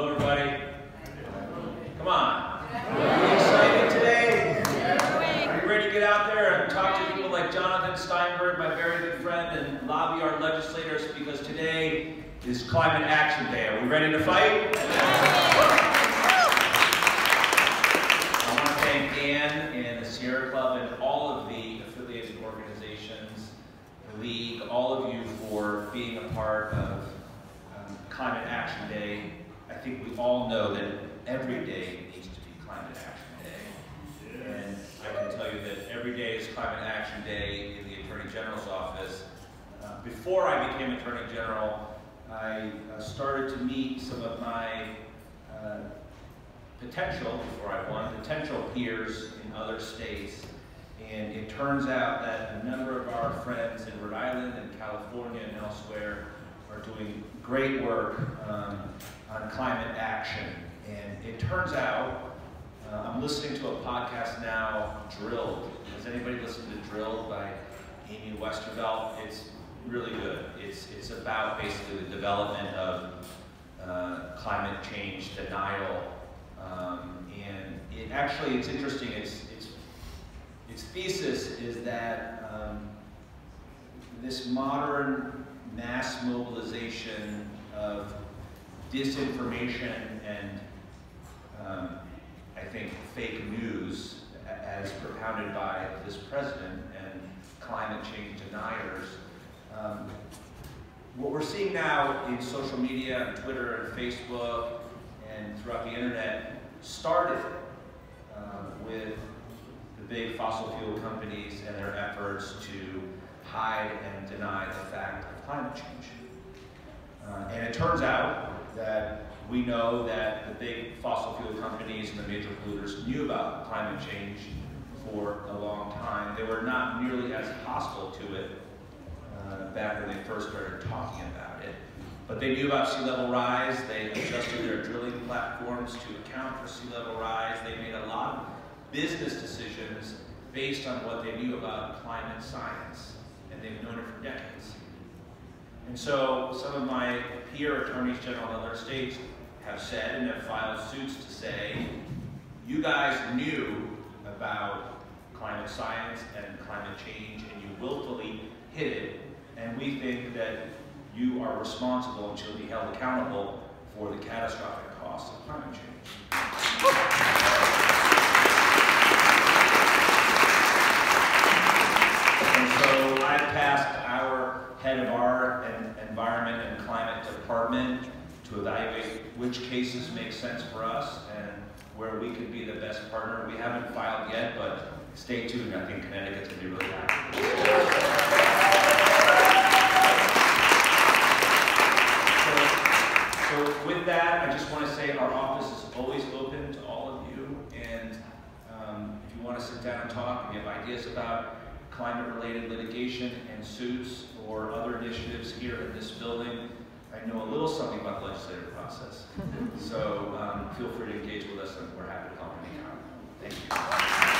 Hello, everybody. Come on. Are you excited today? Are you ready to get out there and talk to people like Jonathan Steinberg, my very good friend, and lobby our legislators, because today is Climate Action Day. Are we ready to fight? I want to thank Ann and the Sierra Club and all of the affiliated organizations, the League, all of you for being a part of Climate Action Day. I think we all know that every day needs to be Climate Action Day. And I can tell you that every day is Climate Action Day in the Attorney General's office. Before I became Attorney General, I started to meet some of my potential peers in other states. And it turns out that a number of our friends in Rhode Island and California and elsewhere are doing great work on climate action. And it turns out, I'm listening to a podcast now, Drilled. Has anybody listened to Drilled by Amy Westervelt? It's really good. It's about basically the development of climate change denial. And it's interesting. Its thesis is that this modern mass mobilization of disinformation and I think fake news as propounded by this president and climate change deniers. What we're seeing now in social media, and Twitter and Facebook and throughout the internet started with the big fossil fuel companies and their efforts to hide and deny the fact of climate change. And it turns out that we know that the big fossil fuel companies and the major polluters knew about climate change for a long time. They were not nearly as hostile to it back when they first started talking about it. But they knew about sea level rise. They adjusted their drilling platforms to account for sea level rise. They made a lot of business decisions based on what they knew about climate science. And they've known it for decades. And so some of my peer attorneys general in other states have said and have filed suits to say, you guys knew about climate science and climate change and you willfully hid it, and we think that you are responsible and should be held accountable for the catastrophic costs of climate change. So I tasked our head of our environment and climate department to evaluate which cases make sense for us and where we could be the best partner. We haven't filed yet, but stay tuned. I think Connecticut's going to be really happy. So with that, I just want to say our office is always open to all of you. And if you want to sit down and talk, and you have ideas about climate-related litigation and suits or other initiatives here in this building, I know a little something about the legislative process. So feel free to engage with us, and we're happy to help anytime. Thank you.